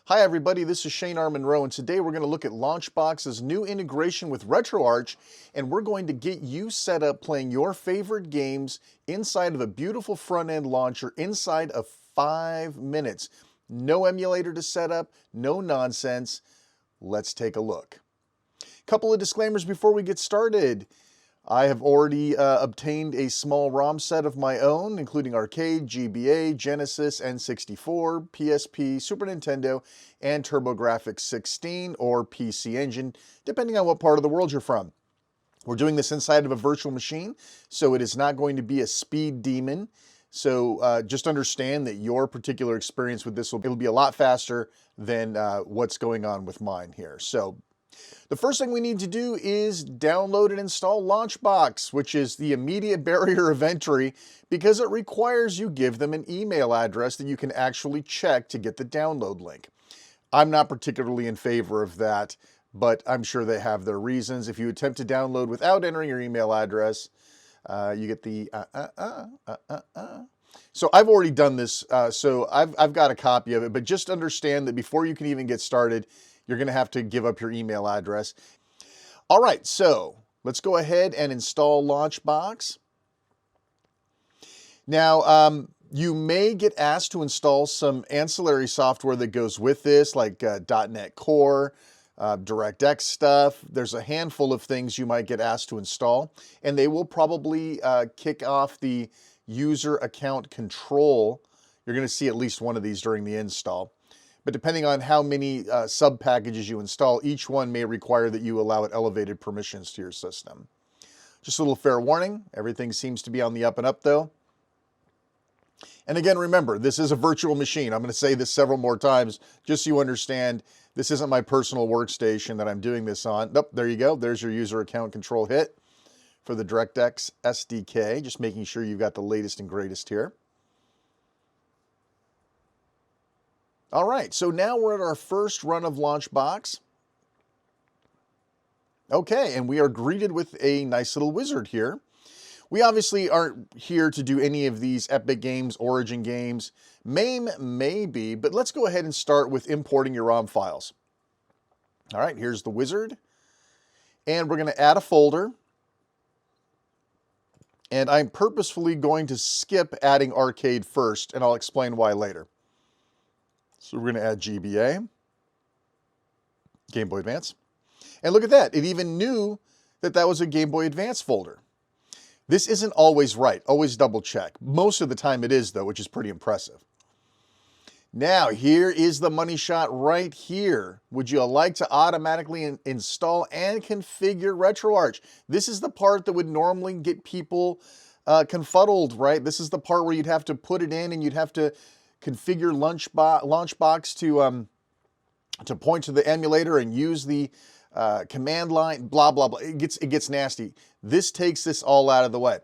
Hi everybody, this is Shane R. Monroe, and today we're going to look at LaunchBox's new integration with RetroArch, and we're going to get you set up playing your favorite games inside of a beautiful front-end launcher inside of 5 minutes. No emulator to set up, no nonsense. Let's take a look. Couple of disclaimers before we get started. I have already obtained a small ROM set of my own, including Arcade, GBA, Genesis, N64, PSP, Super Nintendo, and TurboGrafx 16 or PC Engine, depending on what part of the world you're from. We're doing this inside of a virtual machine, so it is not going to be a speed demon. So just understand that your particular experience with this it'll be a lot faster than what's going on with mine here. So the first thing we need to do is download and install LaunchBox, which is the immediate barrier of entry because it requires you give them an email address that you can actually check to get the download link. I'm not particularly in favor of that, but I'm sure they have their reasons. If you attempt to download without entering your email address, you get the So I've already done this, so I've got a copy of it, but just understand that before you can even get started, you're going to have to give up your email address. All right, so let's go ahead and install LaunchBox. Now, you may get asked to install some ancillary software that goes with this, like .NET Core, DirectX stuff. There's a handful of things you might get asked to install, and they will probably kick off the user account control. You're going to see at least one of these during the install. But depending on how many sub-packages you install, each one may require that you allow it elevated permissions to your system. Just a little fair warning, everything seems to be on the up and up though. And again, remember, this is a virtual machine. I'm going to say this several more times, just so you understand, this isn't my personal workstation that I'm doing this on. Nope, there you go. There's your user account control hit for the DirectX SDK, just making sure you've got the latest and greatest here. All right, so now we're at our first run of LaunchBox. Okay, and we are greeted with a nice little wizard here. We obviously aren't here to do any of these Epic Games, Origin games. MAME maybe, but let's go ahead and start with importing your ROM files. All right, here's the wizard. And we're going to add a folder. And I'm purposefully going to skip adding Arcade first, and I'll explain why later. So we're going to add GBA, Game Boy Advance. And look at that. It even knew that that was a Game Boy Advance folder. This isn't always right. Always double check. Most of the time it is, though, which is pretty impressive. Now, here is the money shot right here. Would you like to automatically install and configure RetroArch? This is the part that would normally get people confuddled, right? This is the part where you'd have to put it in and you'd have to configure LaunchBox to point to the emulator and use the command line, blah, blah, blah. It gets nasty. This takes this all out of the way.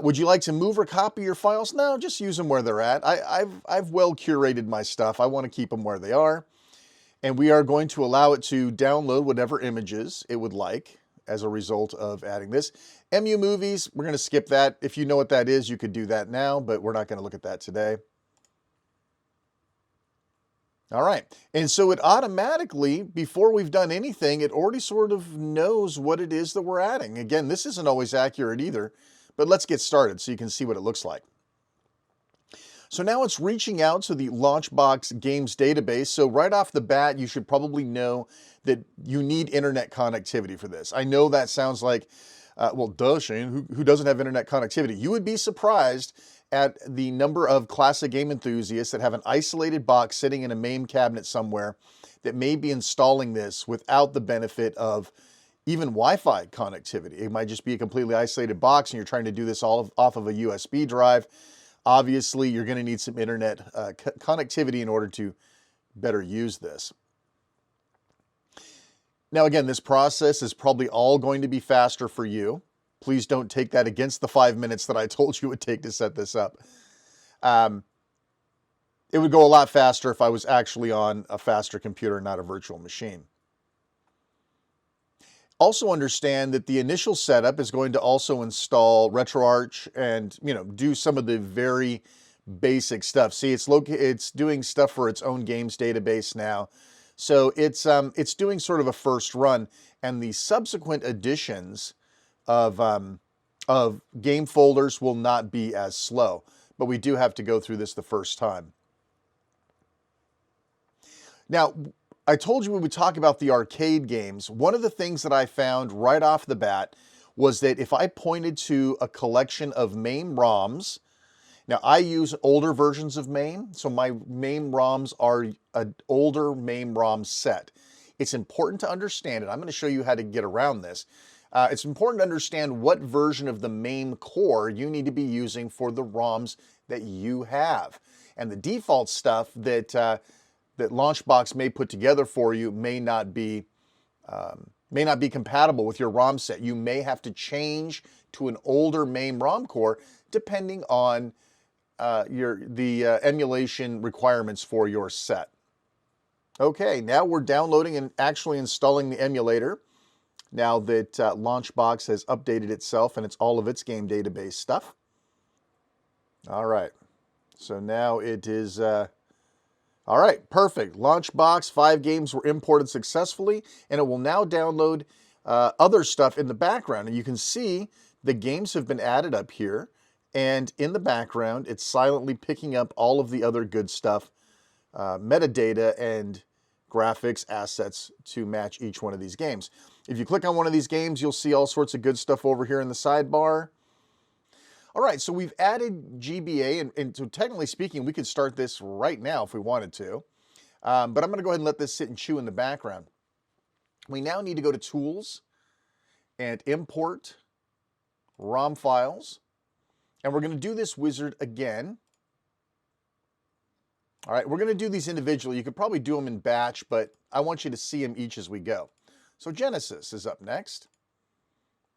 Would you like to move or copy your files? No, just use them where they're at. I've well curated my stuff. I want to keep them where they are. And we are going to allow it to download whatever images it would like as a result of adding this. MU movies, we're going to skip that. If you know what that is, you could do that now, but we're not going to look at that today. All right, and so it automatically, before we've done anything, it already sort of knows what it is that we're adding. Again, this isn't always accurate either, but let's get started so you can see what it looks like. So now it's reaching out to the LaunchBox games database. So right off the bat, you should probably know that you need internet connectivity for this. I know that sounds like, well, duh, Shane, who doesn't have internet connectivity? You would be surprised at the number of classic game enthusiasts that have an isolated box sitting in a MAME cabinet somewhere that may be installing this without the benefit of even Wi-Fi connectivity. It might just be a completely isolated box and you're trying to do this all off of a USB drive. Obviously, you're going to need some internet connectivity in order to better use this. Now, again, this process is probably all going to be faster for you. Please don't take that against the 5 minutes that I told you it would take to set this up. It would go a lot faster if I was actually on a faster computer, not a virtual machine. Also understand that the initial setup is going to also install RetroArch and, do some of the very basic stuff. See, it's doing stuff for its own games database now. So it's doing sort of a first run, and the subsequent additions of game folders will not be as slow, but we do have to go through this the first time. Now, I told you we would talk about the arcade games. One of the things that I found right off the bat was that if I pointed to a collection of MAME ROMs, now I use older versions of MAME, so my MAME ROMs are an older MAME ROM set. It's important to understand it. I'm going to show you how to get around this. It's important to understand what version of the MAME core you need to be using for the ROMs that you have. And the default stuff that that LaunchBox may put together for you may not be compatible with your ROM set. You may have to change to an older MAME ROM core depending on the emulation requirements for your set. Okay, now we're downloading and actually installing the emulator. Now that LaunchBox has updated itself and it's all of its game database stuff. All right, so now it is, all right, perfect. LaunchBox, 5 games were imported successfully, and it will now download other stuff in the background. And you can see the games have been added up here, and in the background, it's silently picking up all of the other good stuff, metadata and graphics assets to match each one of these games. If you click on one of these games, you'll see all sorts of good stuff over here in the sidebar. All right, so we've added GBA, and so technically speaking, we could start this right now if we wanted to, but I'm going to go ahead and let this sit and chew in the background. We now need to go to Tools and Import ROM files, and we're going to do this wizard again. All right, we're going to do these individually. You could probably do them in batch, but I want you to see them each as we go. So Genesis is up next.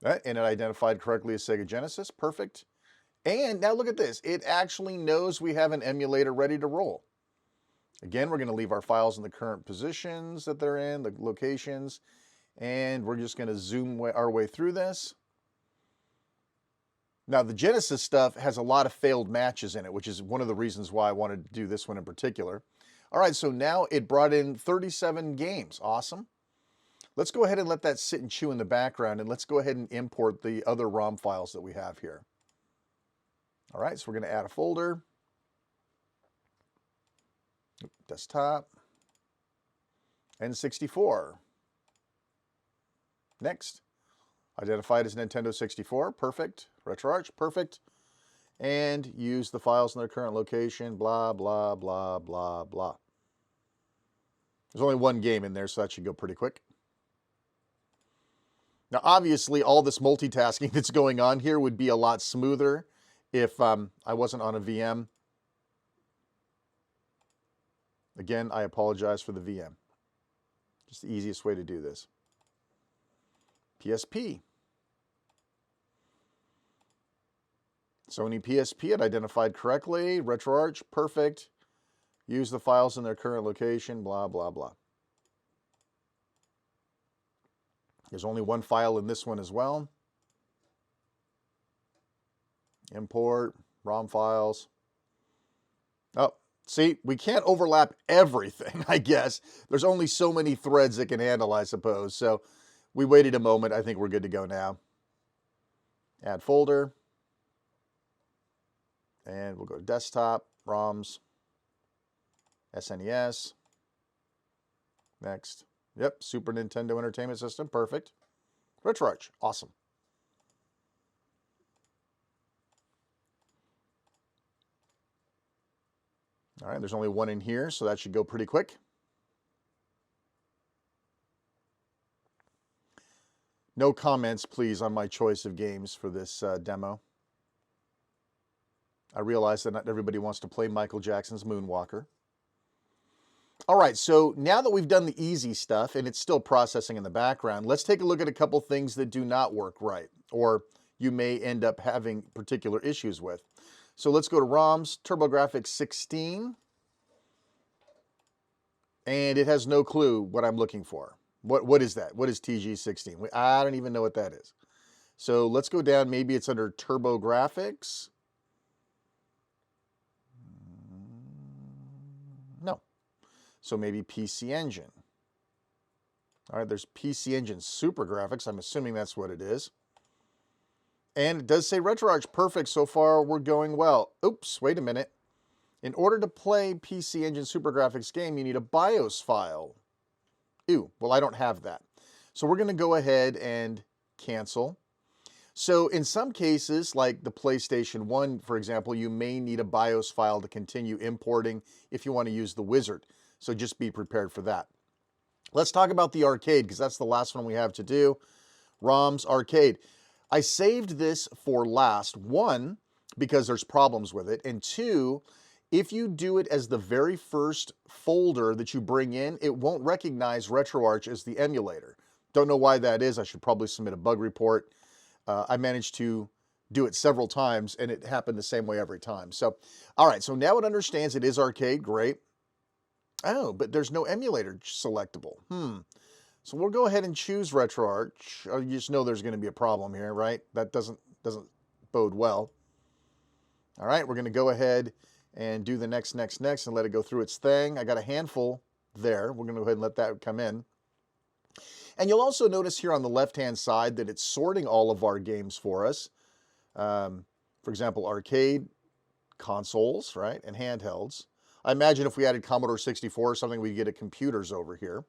Right, and it identified correctly as Sega Genesis. Perfect. And now look at this. It actually knows we have an emulator ready to roll. Again, we're going to leave our files in the current positions that they're in, the locations, and we're just going to zoom our way through this. Now, the Genesis stuff has a lot of failed matches in it, which is one of the reasons why I wanted to do this one in particular. All right, so now it brought in 37 games. Awesome. Let's go ahead and let that sit and chew in the background, and let's go ahead and import the other ROM files that we have here. All right, so we're going to add a folder. Desktop. N64. Next. Identified as Nintendo 64. Perfect. RetroArch. Perfect. And use the files in their current location. Blah, blah, blah, blah, blah. There's only one game in there, so that should go pretty quick. Now, obviously, all this multitasking that's going on here would be a lot smoother if I wasn't on a VM. Again, I apologize for the VM. Just the easiest way to do this. PSP. Sony PSP, it identified correctly. RetroArch, perfect. Use the files in their current location, blah, blah, blah. There's only one file in this one as well. Import, ROM files. Oh, see, we can't overlap everything, I guess. There's only so many threads it can handle, I suppose. So we waited a moment. I think we're good to go now. Add folder. And we'll go to desktop, ROMs, SNES. Next. Yep, Super Nintendo Entertainment System. Perfect. RetroArch. Awesome. All right, there's only one in here, so that should go pretty quick. No comments, please, on my choice of games for this demo. I realize that not everybody wants to play Michael Jackson's Moonwalker. All right, so now that we've done the easy stuff, and it's still processing in the background, let's take a look at a couple things that do not work right, or you may end up having particular issues with. So let's go to ROMs, TurboGrafx 16, and it has no clue what I'm looking for. What is that? What is TG16? I don't even know what that is. So let's go down, maybe it's under TurboGrafx. So maybe PC Engine. All right, there's PC Engine Super Graphics. I'm assuming that's what it is. And it does say RetroArch. Perfect. So far, we're going well. Oops, wait a minute. In order to play PC Engine Super Graphics game, you need a BIOS file. Ew, well, I don't have that. So we're going to go ahead and cancel. So in some cases, like the PlayStation 1, for example, you may need a BIOS file to continue importing if you want to use the wizard. So just be prepared for that. Let's talk about the arcade, because that's the last one we have to do. ROMs arcade. I saved this for last. One, because there's problems with it. And two, if you do it as the very first folder that you bring in, it won't recognize RetroArch as the emulator. Don't know why that is. I should probably submit a bug report. I managed to do it several times, and it happened the same way every time. So, all right, so now it understands it is arcade. Great. Oh, but there's no emulator selectable. So we'll go ahead and choose RetroArch. You just know there's going to be a problem here, right? That doesn't bode well. All right, we're going to go ahead and do the next, and let it go through its thing. I got a handful there. We're going to go ahead and let that come in. And you'll also notice here on the left-hand side that it's sorting all of our games for us. For example, arcade, consoles, right, and handhelds. I imagine if we added Commodore 64 or something, we'd get a computers over here.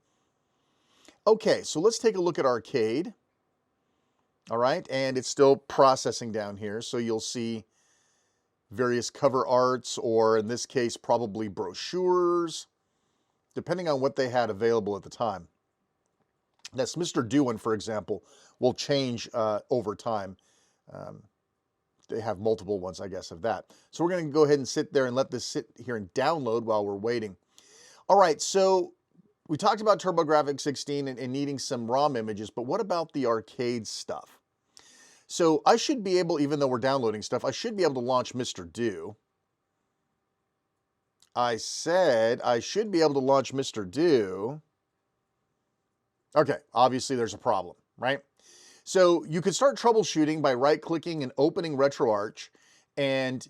Okay, so let's take a look at arcade. All right, and it's still processing down here, so you'll see various cover arts, or in this case, probably brochures, depending on what they had available at the time. This Mr. Dewin, for example, will change over time. They have multiple ones, I guess, of that. So we're going to go ahead and sit there and let this sit here and download while we're waiting. All right, so we talked about TurboGrafx 16 and needing some ROM images, but what about the arcade stuff? So I should be able, even though we're downloading stuff, I should be able to launch Mr. Do. I said I should be able to launch Mr. Do. Okay, obviously there's a problem, right? So you could start troubleshooting by right-clicking and opening RetroArch and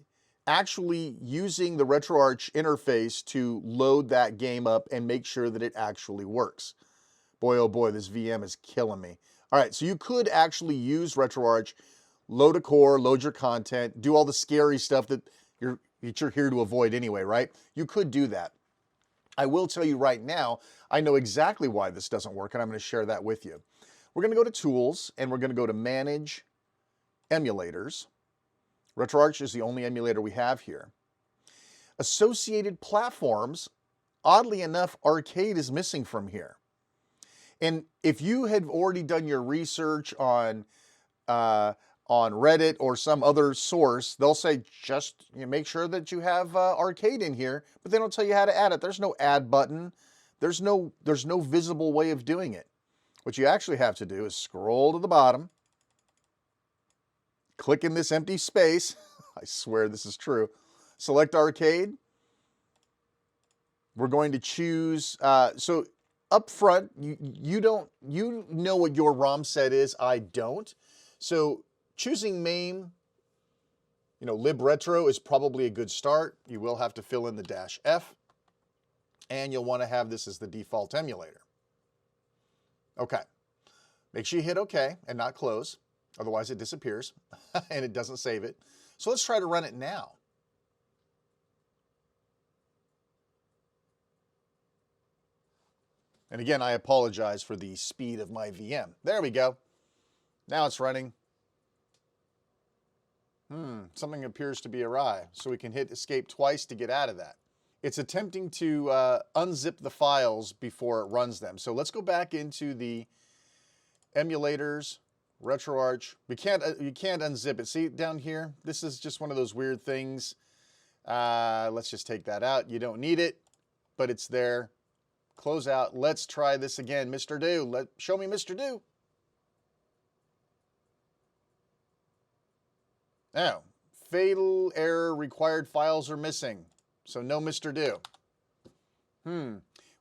actually using the RetroArch interface to load that game up and make sure that it actually works. Boy, oh boy, this VM is killing me. All right, so you could actually use RetroArch, load a core, load your content, do all the scary stuff that you're here to avoid anyway, right? You could do that. I will tell you right now, I know exactly why this doesn't work, and I'm going to share that with you. We're going to go to Tools, and we're going to go to Manage Emulators. RetroArch is the only emulator we have here. Associated platforms, oddly enough, arcade is missing from here. And if you had already done your research on Reddit or some other source, they'll say just make sure that you have arcade in here, but they don't tell you how to add it. There's no add button. There's no visible way of doing it. What you actually have to do is scroll to the bottom, click in this empty space. I swear this is true. Select arcade. We're going to choose, so up front, you know what your ROM set is. I don't. So choosing MAME, libretro is probably a good start. You will have to fill in the -F, and you'll want to have this as the default emulator. Okay. Make sure you hit OK and not close. Otherwise, it disappears and it doesn't save it. So let's try to run it now. And again, I apologize for the speed of my VM. There we go. Now it's running. Something appears to be awry. So we can hit escape twice to get out of that. It's attempting to unzip the files before it runs them. So let's go back into the emulators, RetroArch. You can't unzip it. See down here? This is just one of those weird things. Let's just take that out. You don't need it, but it's there. Close out. Let's try this again. Mr. Do. Show me Mr. Do. Now, fatal error, required files are missing. So no Mr. Do.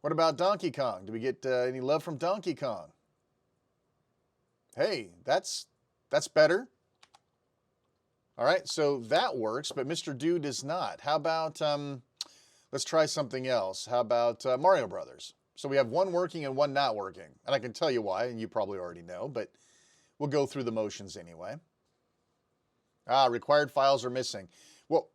What about Donkey Kong? Do we get any love from Donkey Kong? Hey, that's better. All right, so that works, but Mr. Do does not. How about, Let's try something else. How about Mario Brothers? So we have one working and one not working. And I can tell you why, and you probably already know, but we'll go through the motions anyway. Required files are missing. Well,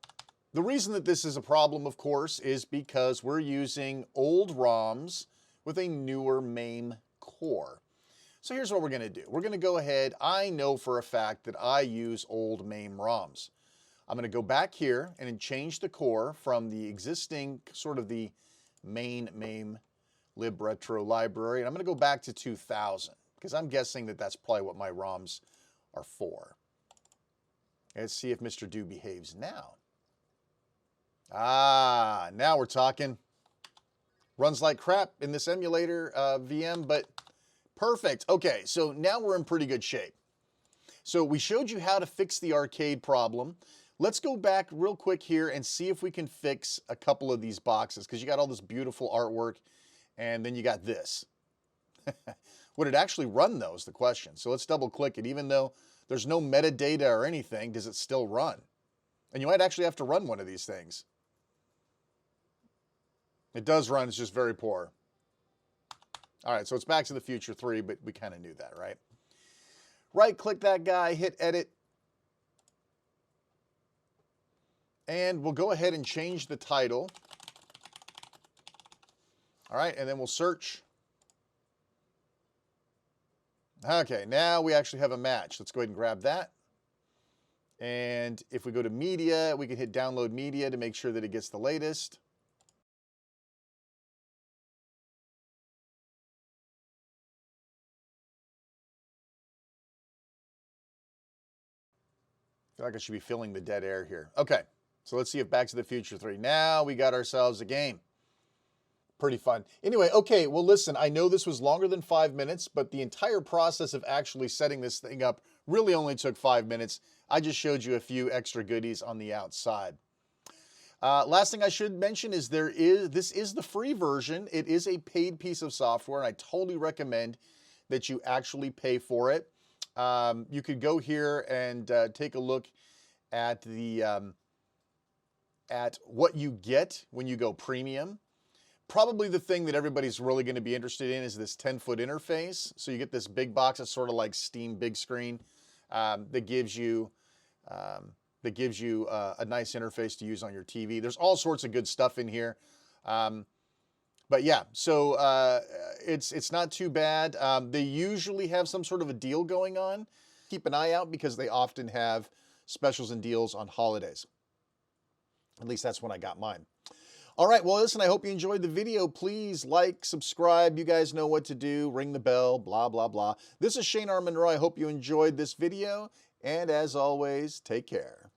the reason that this is a problem, of course, is because we're using old ROMs with a newer MAME core. So here's what we're going to do. We're going to go ahead. I know for a fact that I use old MAME ROMs. I'm going to go back here and change the core from the existing sort of the main MAME libretro library. And I'm going to go back to 2000 because I'm guessing that that's probably what my ROMs are for. Let's see if Mr. Do behaves now. Now we're talking. Runs like crap in this emulator VM, but perfect. Okay, so now we're in pretty good shape. So we showed you how to fix the arcade problem. Let's go back real quick here and see if we can fix a couple of these boxes, because you got all this beautiful artwork, and then you got this. Would it actually run though is the question. So let's double click it. Even though there's no metadata or anything, does it still run? And you might actually have to run one of these things. It does run, it's just very poor. All right, so it's Back to the Future 3, but we kind of knew that, right? Right-click that guy, hit Edit. And we'll go ahead and change the title. All right, and then we'll search. Okay, now we actually have a match. Let's go ahead and grab that. And if we go to Media, we can hit Download Media to make sure that it gets the latest. I feel like I should be filling the dead air here. Okay, so let's see if Back to the Future 3. Now we got ourselves a game. Pretty fun. Anyway, okay, well listen, I know this was longer than 5 minutes, but the entire process of actually setting this thing up really only took 5 minutes. I just showed you a few extra goodies on the outside. Last thing I should mention is this is the free version. It is a paid piece of software, and I totally recommend that you actually pay for it. You could go here and take a look at the at what you get when you go premium. Probably the thing that everybody's really going to be interested in is this 10-foot interface. So you get this big box that's sort of like Steam Big Screen that gives you a nice interface to use on your TV. There's all sorts of good stuff in here. But yeah, so it's not too bad. They usually have some sort of a deal going on. Keep an eye out because they often have specials and deals on holidays. At least that's when I got mine. All right, well, listen, I hope you enjoyed the video. Please like, subscribe. You guys know what to do. Ring the bell, blah, blah, blah. This is Shane R. Monroe. I hope you enjoyed this video. And as always, take care.